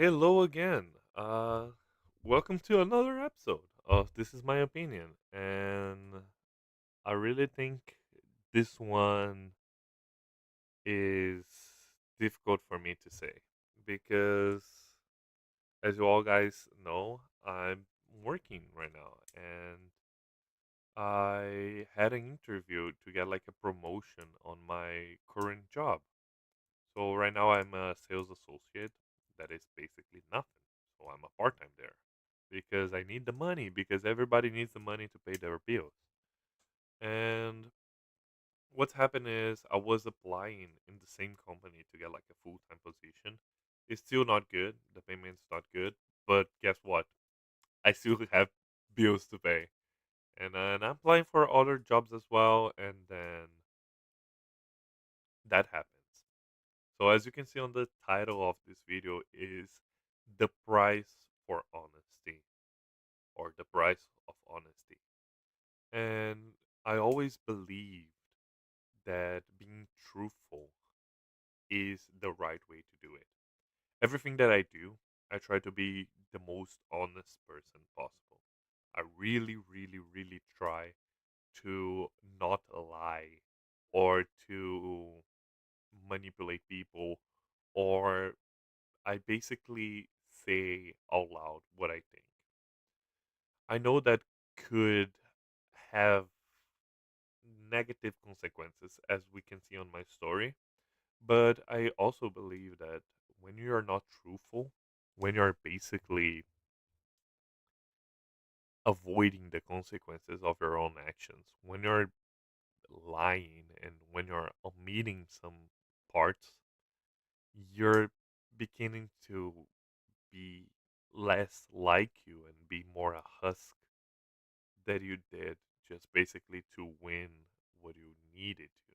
Hello again. Welcome to another episode of This Is My Opinion. And I really think this one is difficult for me to say because, as you all guys know, I'm working right now and I had an interview to get like a promotion on my current job. So right now I'm a sales associate. That is basically nothing. So I'm a part time there because I need the money because everybody needs the money to pay their bills. And what's happened is I was applying in the same company to get like a full time position. It's still not good. The payment's not good. But guess what? I still have bills to pay. And I'm applying for other jobs as well. And then that happens. So as you can see on the title of this video is the price for honesty or the price of honesty. And I always believed that being truthful is the right way to do it. Everything that I do, I try to be the most honest person possible. I really, really, really try to not lie or to manipulate people or I basically say out loud what I think. I know that could have negative consequences, as we can see on my story, but I also believe that when you are not truthful, when you're basically avoiding the consequences of your own actions, when you're lying and when you're omitting some parts, you're beginning to be less like you and be more a husk that you did just basically to win what you needed to.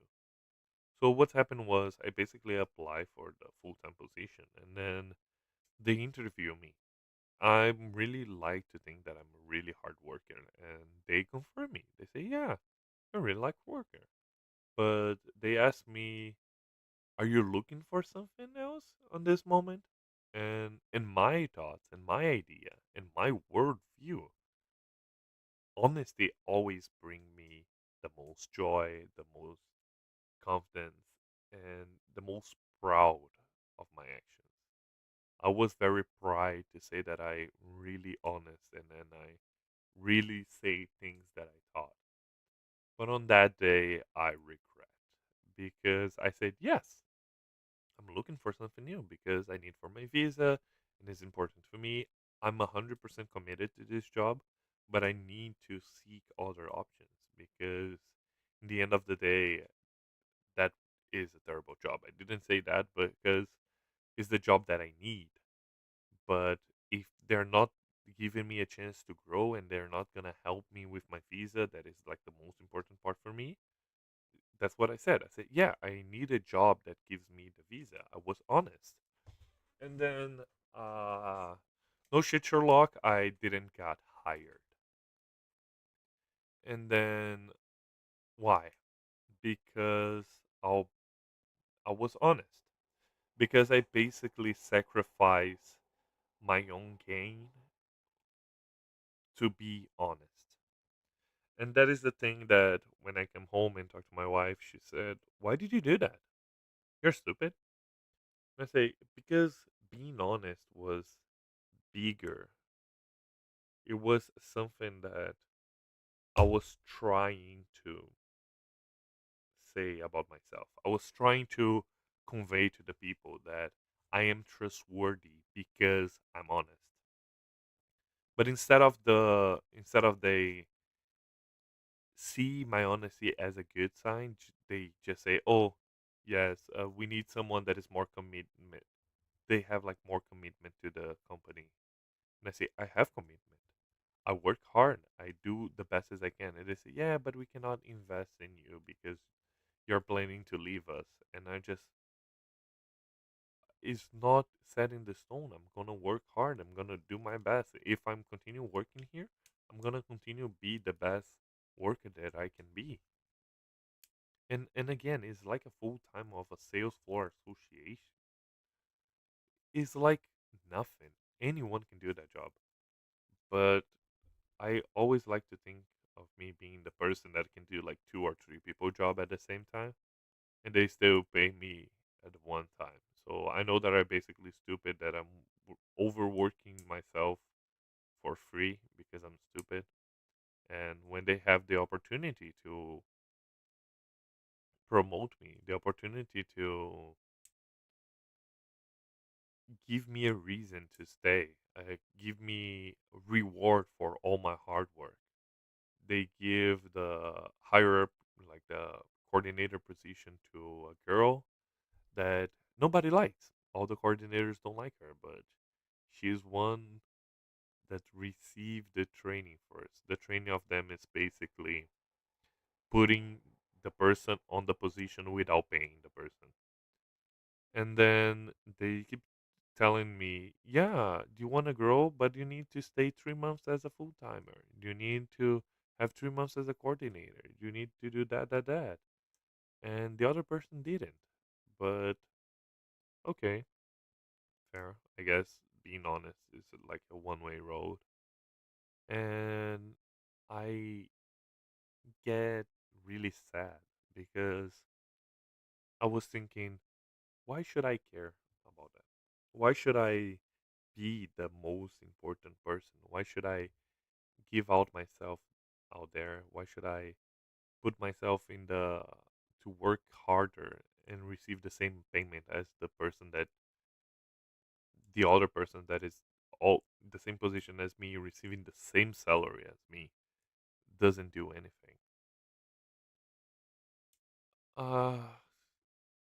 So what happened was I basically applied for the full time position and then they interview me. I really like to think that I'm a really hard worker and they confirm me. They say, yeah, you're really like worker. But they asked me, are you looking for something else on this moment? And in my thoughts and my idea and my worldview, honesty always bring me the most joy, the most confidence, and the most proud of my actions. I was very proud to say that I really honest and then I really say things that I thought. But on that day, I regret because I said yes. I'm looking for something new because I need for my visa and it's important for me. I'm 100% committed to this job, but I need to seek other options because in the end of the day, that is a terrible job. I didn't say that because it's the job that I need. But if they're not giving me a chance to grow and they're not going to help me with my visa, that is like the most important part for me. That's what I said. I said, yeah, I need a job that gives me the visa. I was honest. And then, uh, no shit, Sherlock, I didn't got hired. And then, why? Because I'll, I was honest. Because I basically sacrifice my own gain to be honest. And that is the thing that when I came home and talked to my wife, she said, why did you do that? You're stupid. And I say, because being honest was bigger. It was something that I was trying to say about myself. I was trying to convey to the people that I am trustworthy because I'm honest. But instead of they see my honesty as a good sign, they just say, "Oh, yes, we need someone that is more commitment. They have like more commitment to the company." And I say, "I have commitment. I work hard. I do the best as I can." And they say, "Yeah, but we cannot invest in you because you're planning to leave us." And I just, it's not set in the stone. I'm gonna work hard. I'm gonna do my best. If I'm continue working here, I'm gonna continue be the best worker that I can be. And again, it's like a full time of a sales floor association. It's like nothing. Anyone can do that job. But I always like to think of me being the person that can do like two or three people job at the same time, and they still pay me at one time. So I know that I'm basically stupid, that I'm overworking myself for free because I'm stupid. And when they have the opportunity to promote me, the opportunity to give me a reason to stay, give me reward for all my hard work, they give the higher up, like the coordinator position, to a girl that nobody likes. All the coordinators don't like her, but she's one that received the training first. The training of them is basically putting the person on the position without paying the person. And then they keep telling me, yeah, do you want to grow? But you need to stay 3 months as a full timer. You need to have 3 months as a coordinator. You need to do that. And the other person didn't. But okay, fair. I guess being honest is like a one-way road. And I get really sad because I was thinking, why should I care about that? Why should I be the most important person? Why should I give out myself out there? Why should I put myself in the to work harder and receive the same payment as the other person that is all the same position as me, receiving the same salary as me, doesn't do anything. Uh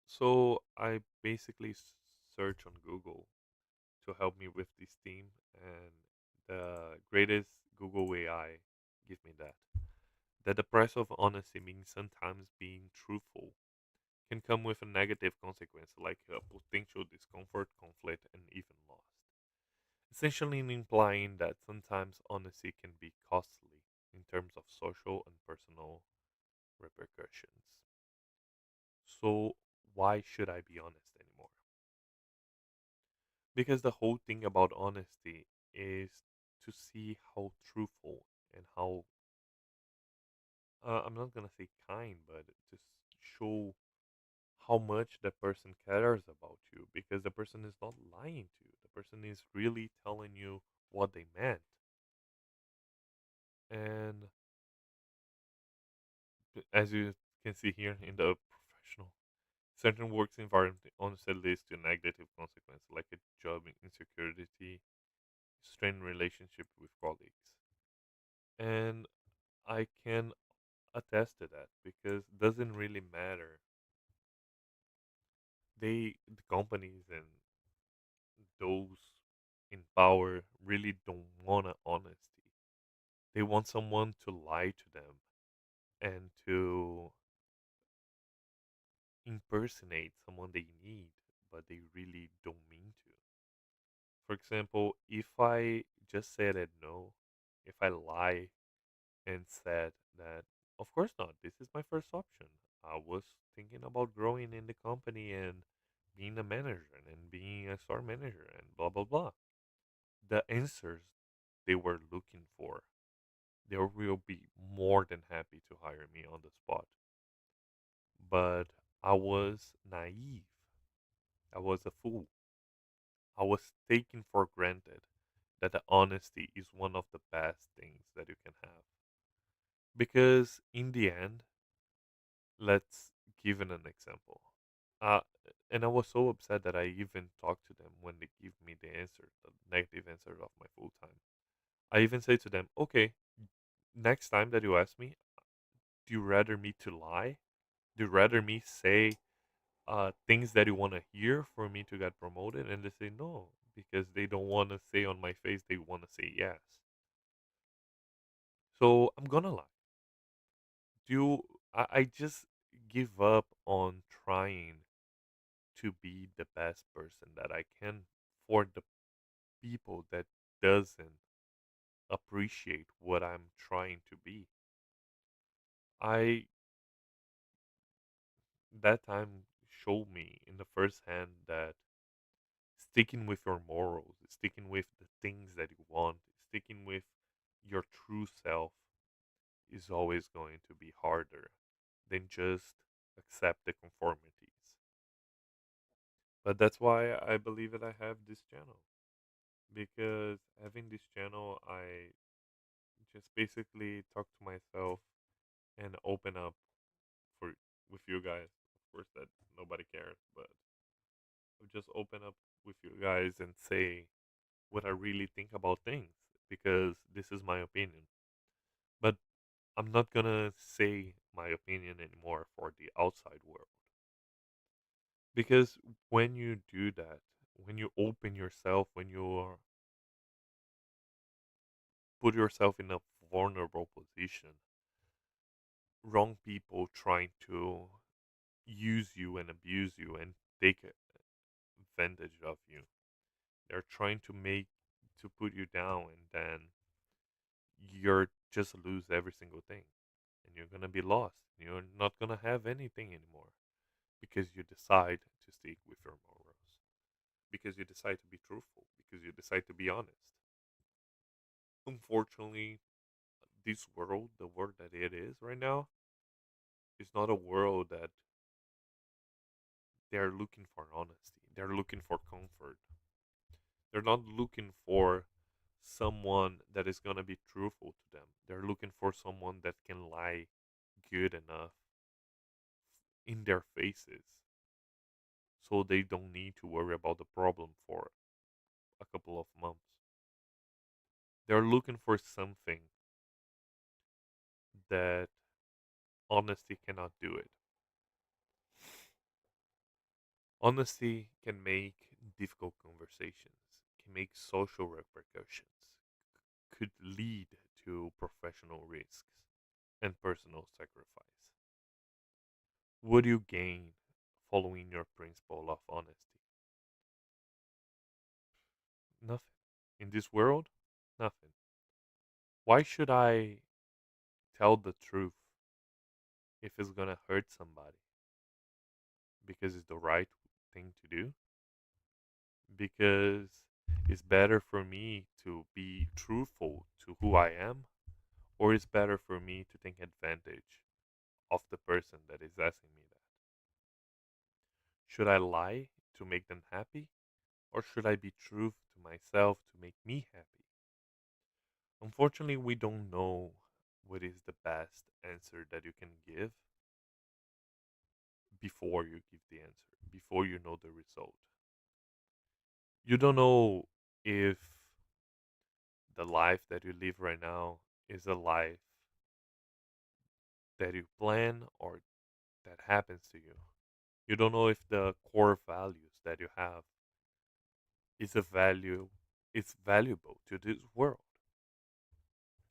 so I basically search on Google to help me with this theme, and the greatest Google AI give me that the price of honesty means sometimes being truthful can come with a negative consequence, like potential discomfort, conflict, and even loss. Essentially implying that sometimes honesty can be costly in terms of social and personal repercussions. So, why should I be honest anymore? Because the whole thing about honesty is to see how truthful and how, I'm not gonna say kind, but to show how much the person cares about you, because the person is not lying to you. The person is really telling you what they meant. And as you can see here in the professional, certain works environment honestly leads to negative consequences like a job insecurity, strained relationship with colleagues. And I can attest to that because it doesn't really matter. The companies and those in power really don't want honesty. They want someone to lie to them and to impersonate someone they need, but they really don't mean to. For example, if I just said it no, if I lie and said that, of course not, this is my first option. I was thinking about growing in the company and being a manager and being a store manager and blah, blah, blah. The answers they were looking for, they will be more than happy to hire me on the spot. But I was naive. I was a fool. I was taking for granted that the honesty is one of the best things that you can have. Because in the end, let's give an example. Uh, and I was so upset that I even talked to them when they give me the answer, the negative answer of my full time. I even say to them, okay, next time that you ask me, do you rather me to lie? Do you rather me say things that you want to hear for me to get promoted? And they say no, because they don't want to say on my face, they want to say yes. So I'm gonna lie. I just give up on trying to be the best person that I can for the people that doesn't appreciate what I'm trying to be. I that time showed me in the first hand that sticking with your morals, sticking with the things that you want, sticking with your true self is always going to be harder than just accept the conformities. But that's why I believe that I have this channel. Because having this channel, I just basically talk to myself and open up for with you guys. Of course, that nobody cares, but I just open up with you guys and say what I really think about things because this is my opinion. But I'm not gonna say my opinion anymore for the outside world because when you do that, when you open yourself, when you put yourself in a vulnerable position, wrong people trying to use you and abuse you and take advantage of you. They're trying to make to put you down, and then you're just lose every single thing, and you're gonna be lost. You're not gonna have anything anymore because you decide to stick with your morals, because you decide to be truthful, because you decide to be honest. Unfortunately, this world, the world that it is right now, is not a world that they're looking for honesty. They're looking for comfort. They're not looking for someone that is going to be truthful to them. They're looking for someone that can lie good enough in their faces so they don't need to worry about the problem for a couple of months. They're looking for something that honesty cannot do it. Honesty can make difficult conversations, can make social repercussions, could lead to professional risks and personal sacrifice. What do you gain following your principle of honesty? Nothing. In this world, nothing. Why should I tell the truth if it's gonna hurt somebody? Because it's the right thing to do? Because it's better for me to be truthful to who I am? Or it's better for me to take advantage of the person that is asking me that? Should I lie to make them happy? Or should I be true to myself to make me happy? Unfortunately, we don't know what is the best answer that you can give before you give the answer, before you know the result. You don't know if the life that you live right now is a life that you plan or that happens to you. You don't know if the core values that you have is a value it's valuable to this world.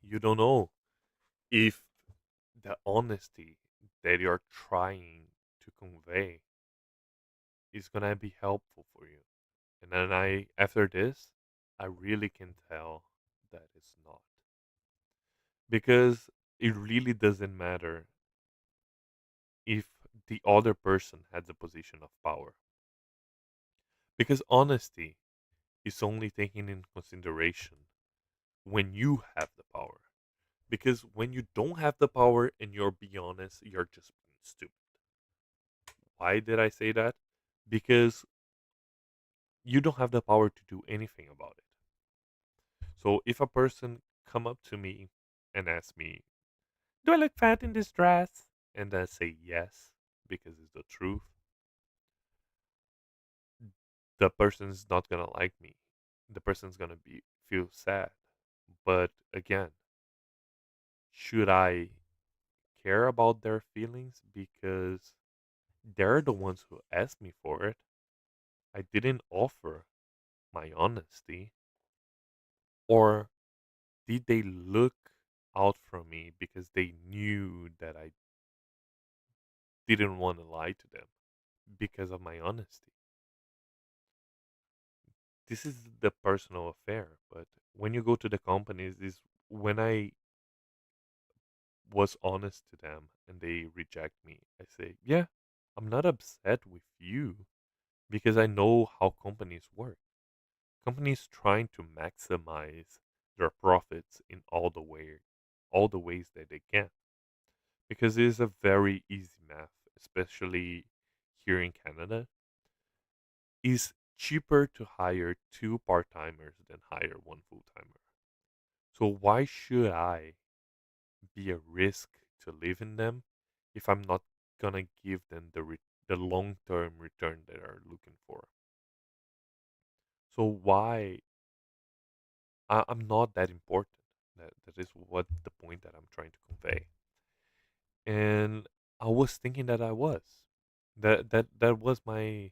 You don't know if the honesty that you're trying to convey is gonna be helpful for you. And then after this, I really can tell that it's not. Because it really doesn't matter if the other person has a position of power. Because honesty is only taken in consideration when you have the power. Because when you don't have the power and you're being honest, you're just being stupid. Why did I say that? Because you don't have the power to do anything about it. So if a person come up to me and ask me, "Do I look fat in this dress?" and I say yes because it's the truth, the person's not gonna like me. The person's gonna be feel sad. But again, should I care about their feelings because they're the ones who asked me for it? I didn't offer my honesty, or did they look out for me because they knew that I didn't want to lie to them because of my honesty? This is the personal affair, but when you go to the companies, is when I was honest to them and they reject me, I say, yeah, I'm not upset with you because I know how companies work. Companies trying to maximize their profits in all the ways that they can, because it is a very easy math, especially here in Canada. It's cheaper to hire two part-timers than hire one full-timer. So why should I be a risk to live in them if I'm not gonna give them the long-term return they are looking for? So why I'm not that important. That is what the point that I'm trying to convey. And I was thinking that I was. That was my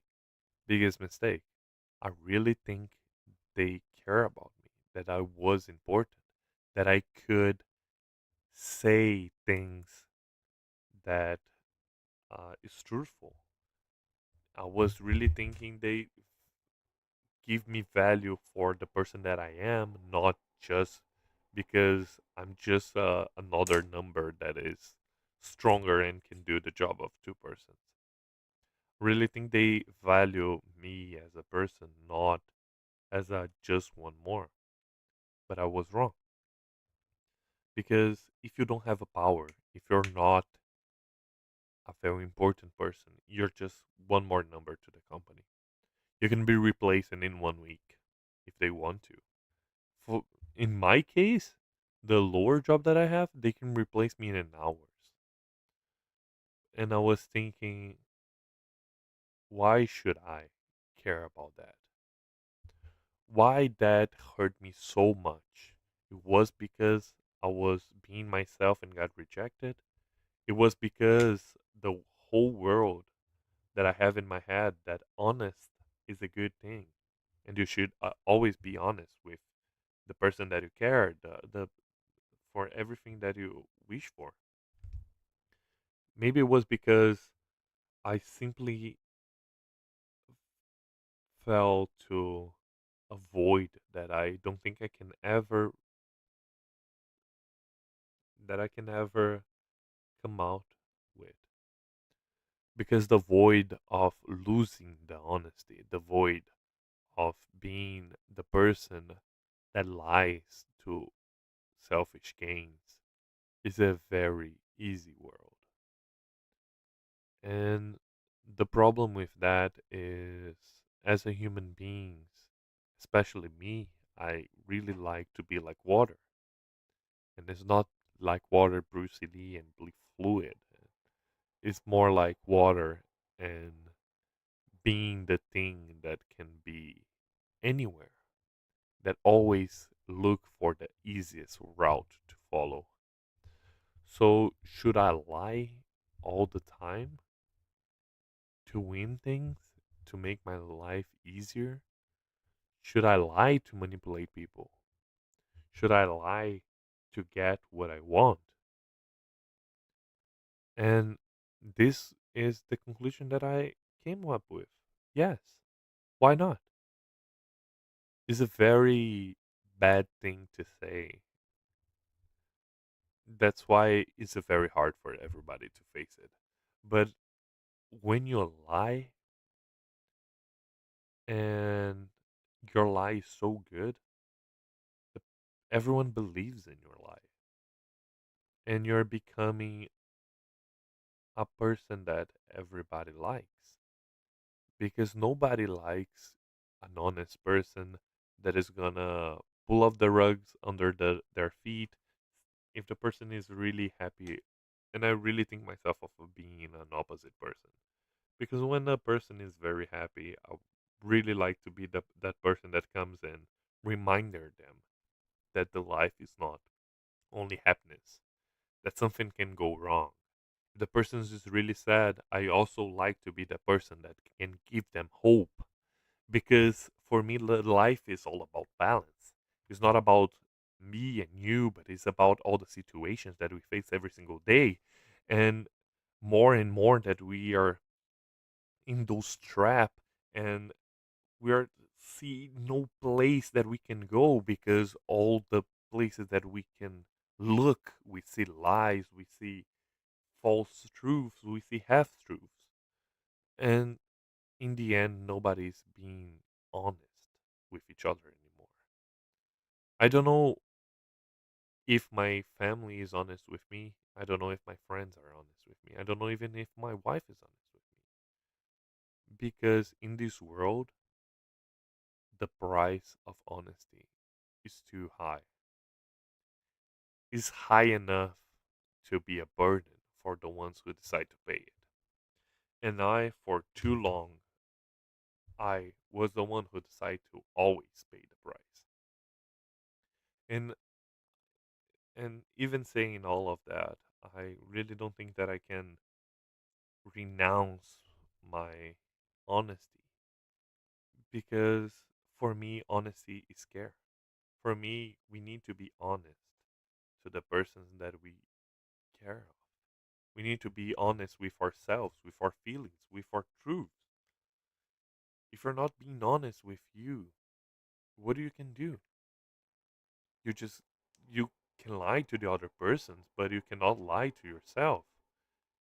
biggest mistake. I really think they care about me, that I was important, that I could say things that is truthful. I was really thinking they give me value for the person that I am, not just because I'm just another number that is stronger and can do the job of two persons. Really think they value me as a person, not as a just one more. But I was wrong, because if you don't have a power, if you're not a very important person, you're just one more number to the company. You can be replaced in 1 week if they want to. For, in my case, the lower job that I have, they can replace me in an hours. And I was thinking, why should I care about that? Why that hurt me so much? It was because I was being myself and got rejected. It was because the whole world that I have in my head that honest is a good thing, and you should always be honest with the person that you care, the for everything that you wish for. Maybe it was because I simply felt to avoid that I don't think I can ever come out with, because the void of losing the honesty, the void of being the person that lies to selfish gains, is a very easy world. And the problem with that is, as a human beings, especially me, I really like to be like water. And it's not like water, Bruce Lee, and be fluid. It's more like water and being the thing that can be anywhere, that always look for the easiest route to follow. So should I lie all the time to win things, to make my life easier? Should I lie to manipulate people? Should I lie to get what I want? And this is the conclusion that I came up with. Yes, why not? It's a very bad thing to say. That's why it's a very hard for everybody to face it. But when you lie and your lie is so good, that everyone believes in your lie, and you're becoming a person that everybody likes, because nobody likes an honest person that is gonna pull up the rugs under their feet if the person is really happy. And I really think myself of being an opposite person, because when a person is very happy, I really like to be that person that comes and reminder them that the life is not only happiness, that something can go wrong. The person is really sad, I also like to be the person that can give them hope, because for me life is all about balance. It's not about me and you, but it's about all the situations that we face every single day. And more that we are in those trap, and we are see no place that we can go, because all the places that we can look, we see lies, we see false truths, we see half truths, and in the end nobody's being honest. with each other anymore. I don't know if my family is honest with me. I don't know if my friends are honest with me. I don't know even if my wife is honest with me. Because in this world, the price of honesty is too high. It's high enough to be a burden for the ones who decide to pay it. And I, for too long, I was the one who decided to always pay the price. And even saying all of that, I really don't think that I can renounce my honesty because for me, honesty is care. For me, we need to be honest to the persons that we care of. We need to be honest with ourselves, with our feelings, with our truths. If you're not being honest with you, what you can do? You just you can lie to the other persons, but you cannot lie to yourself.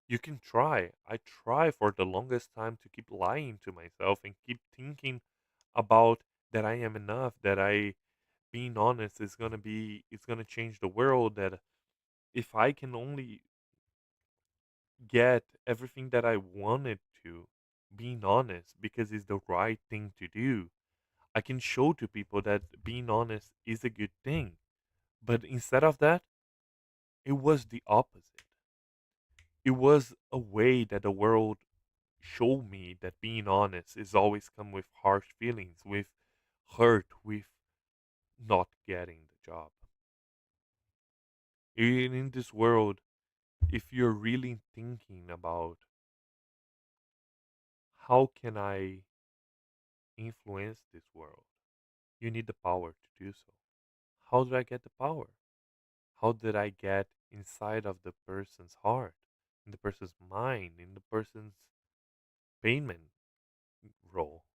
You can try. I try for the longest time to keep lying to myself and keep thinking about that I am enough, that I being honest is gonna be it's gonna change the world, that if I can only get everything that I wanted to, being honest because it's the right thing to do. I can show to people that being honest is a good thing. But instead of that, it was the opposite. It was a way that the world showed me that being honest is always come with harsh feelings, with hurt, with not getting the job. In this world, if you're really thinking about how can I influence this world, you need the power to do so. How did I get the power? How did I get inside of the person's heart, in the person's mind, in the person's payment role?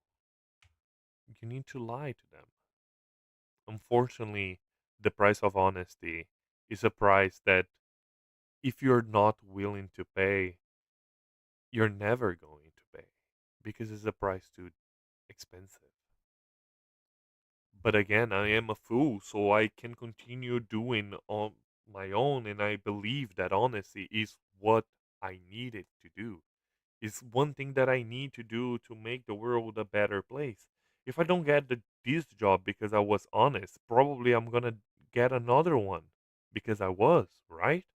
You need to lie to them. Unfortunately, the price of honesty is a price that if you're not willing to pay, you're never going to pay because it's a price too expensive. But again, I am a fool, so I can continue doing on my own, and I believe that honesty is what I needed to do. It's one thing that I need to do to make the world a better place. If I don't get this job because I was honest, probably I'm gonna get another one because I was, right?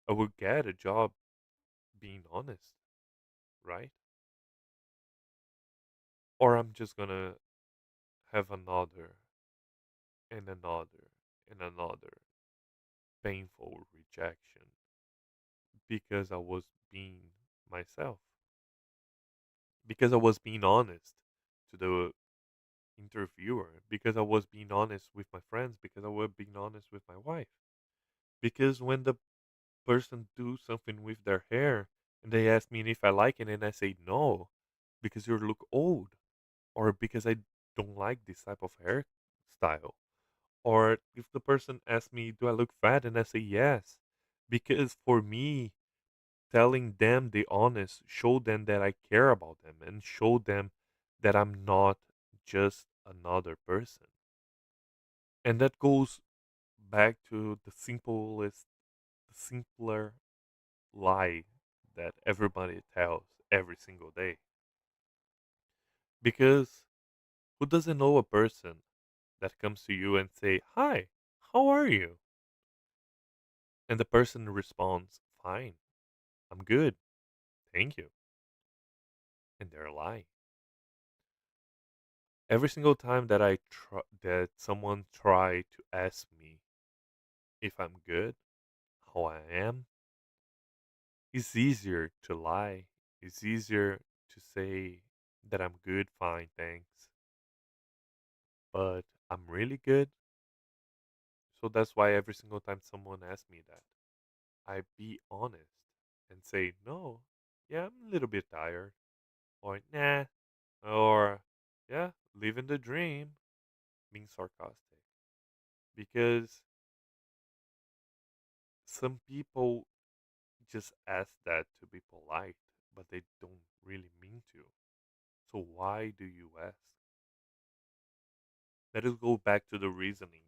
I will get a job being honest, right? Or I'm just gonna have another and another and another painful rejection because I was being myself, because I was being honest to the interviewer, because I was being honest with my friends, because I was being honest with my wife. Because when the person do something with their hair and they ask me if I like it and I say no because you look old or because I don't like this type of hairstyle, or if the person asks me do I look fat and I say yes, because for me telling them the honest, show them that I care about them and show them that I'm not just another person. And that goes back to the simpler lie that everybody tells every single day. Because who doesn't know a person that comes to you and say, "Hi, how are you?" And the person responds, "Fine, I'm good, thank you," and they're lying. Every single time that that someone try to ask me if I'm good, how I am, it's easier to lie. It's easier to say that I'm good, fine, thanks. But I'm really good. So that's why every single time someone asks me that, I be honest and say, no, yeah, I'm a little bit tired. Or nah. Or yeah, living the dream, being sarcastic. Because some people just ask that to be polite, but they don't really mean to. So why do you ask? Let us go back to the reasoning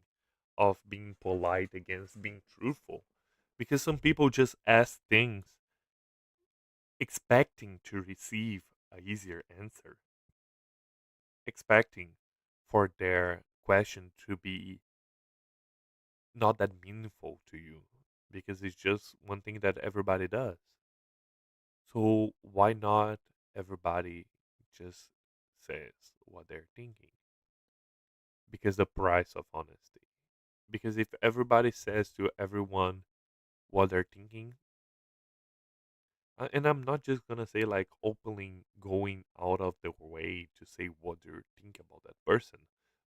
of being polite against being truthful. Because some people just ask things expecting to receive a easier answer, expecting for their question to be not that meaningful to you because it's just one thing that everybody does. So why not everybody just says what they're thinking? Because the price of honesty. Because if everybody says to everyone what they're thinking, and I'm not just gonna say like openly going out of the way to say what they think about that person,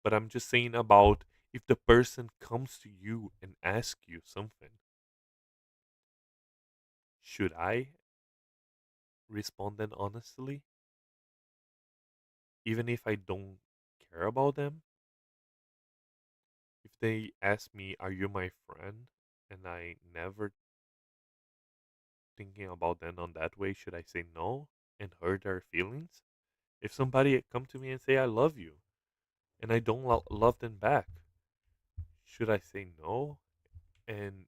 but I'm just saying about if the person comes to you and asks you something, should I respond then honestly, even if I don't care about them? If they ask me, "Are you my friend?" and I never thinking about them on that way, should I say no and hurt their feelings? If somebody come to me and say, "I love you," and I don't love them back, should I say no and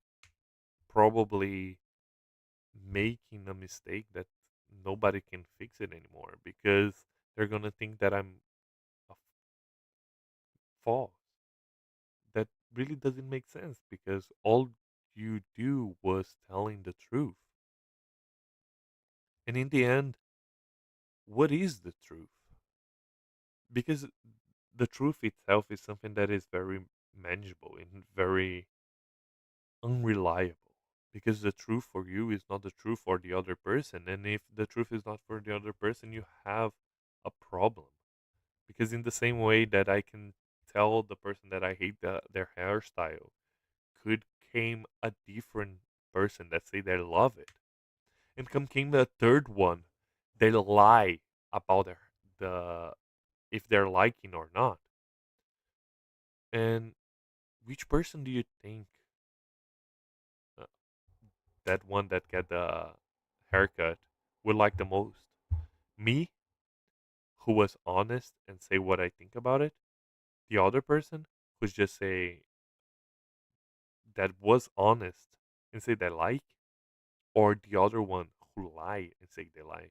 probably making a mistake that nobody can fix it anymore because they're gonna think that I'm a false? That really doesn't make sense because all you do was telling the truth. And in the end, what is the truth? Because the truth itself is something that is very manageable and very unreliable. Because the truth for you is not the truth for the other person. And if the truth is not for the other person, you have a problem. Because in the same way that I can tell the person that I hate their hairstyle, could came a different person that say they love it. And come came the third one, they lie about the if they're liking or not. And which person do you think uh, that one that get the haircut would like the most? Me, who was honest and say what I think about it. The other person who's just say that was honest and say they like, or the other one who lie and say they like.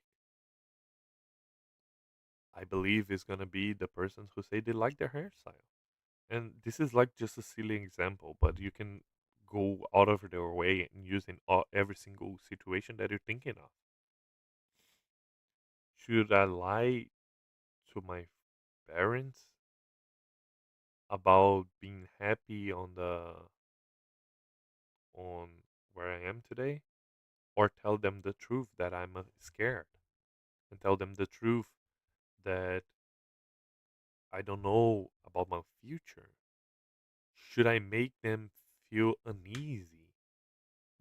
I believe is gonna be the persons who say they like their hairstyle. And this is like just a silly example, but you can go out of their way and use in every single situation that you're thinking of. Should I lie to my parents about being happy on where I am today, or tell them the truth that I'm scared, and tell them the truth that I don't know about my future? Should I make them feel uneasy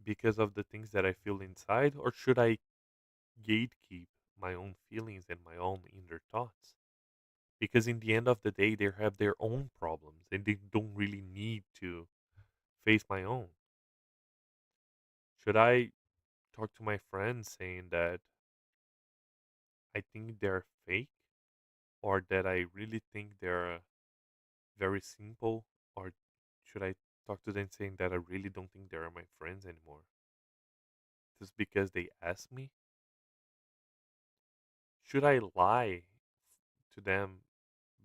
because of the things that I feel inside, or should I gatekeep my own feelings and my own inner thoughts? Because in the end of the day, they have their own problems and they don't really need to face my own. Should I talk to my friends saying that I think they're fake, or that I really think they're very simple, or should I talk to them saying that I really don't think they are my friends anymore just because they asked me? Should I lie to them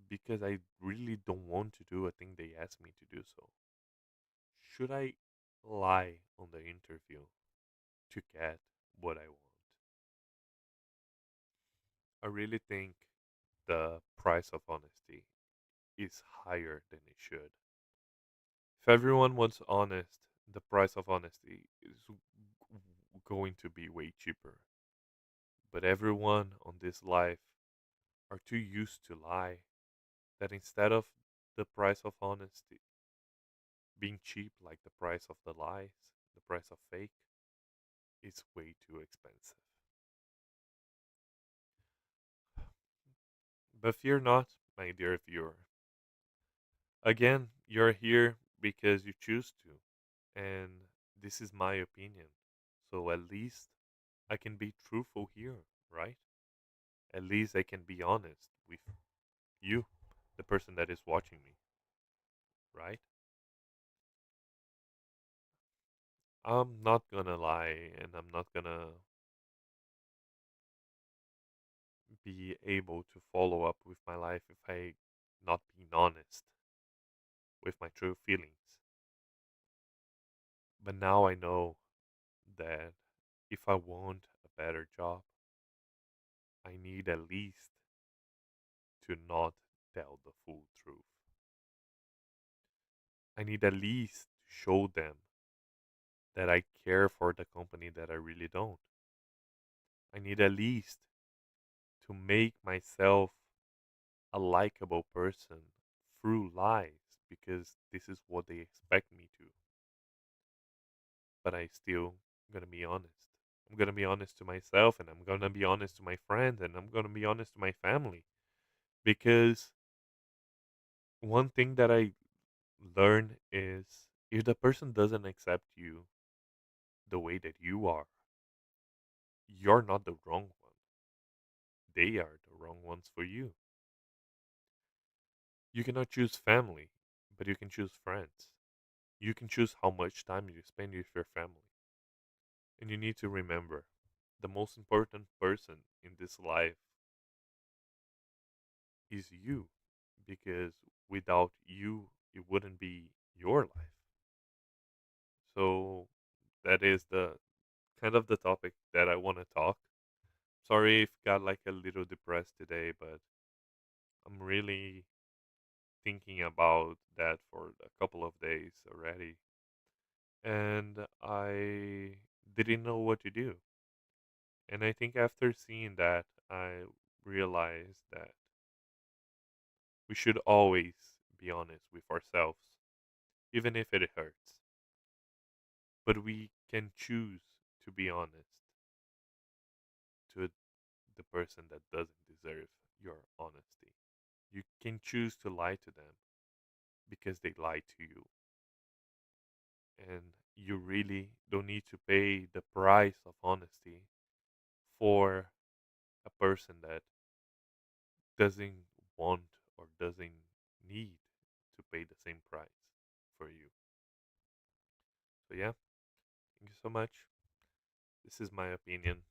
because I really don't want to do a thing they asked me to do so? Should I lie on the interview to get what I want? I really think the price of honesty is higher than it should. If everyone was honest, the price of honesty is going to be way cheaper. But everyone on this life are too used to lie that instead of the price of honesty being cheap like the price of the lies, the price of fake, is way too expensive. But fear not, my dear viewer. Again, you're here because you choose to, and this is my opinion. So at least I can be truthful here, right? At least I can be honest with you, the person that is watching me. right? I'm not gonna lie, and I'm not gonna be able to follow up with my life if I not being honest with my true feelings. But now I know that if I want a better job, I need at least to not tell the full truth. I need at least to show them that I care for the company that I really don't. I need at least to make myself a likable person through lies because this is what they expect me to. But I still gonna be honest. I'm gonna be honest to myself and I'm gonna be honest to my friends and I'm gonna be honest to my family. Because one thing that I learned is if the person doesn't accept you the way that you are, you're not the wrong one. They are the wrong ones for you. You cannot choose family, but you can choose friends. You can choose how much time you spend with your family. And you need to remember the most important person in this life is you because without you, it wouldn't be your life. So that is the kind of the topic that I want to talk. Sorry if got like a little depressed today, but I'm really thinking about that for a couple of days already. And I didn't know what to do. And I think after seeing that, I realized that we should always be honest with ourselves, even if it hurts. But we can choose to be honest to the person that doesn't deserve your honesty. You can choose to lie to them because they lied to you. And you really don't need to pay the price of honesty for a person that doesn't want or doesn't need to pay the same price for you. So, yeah, thank you so much. This is my opinion.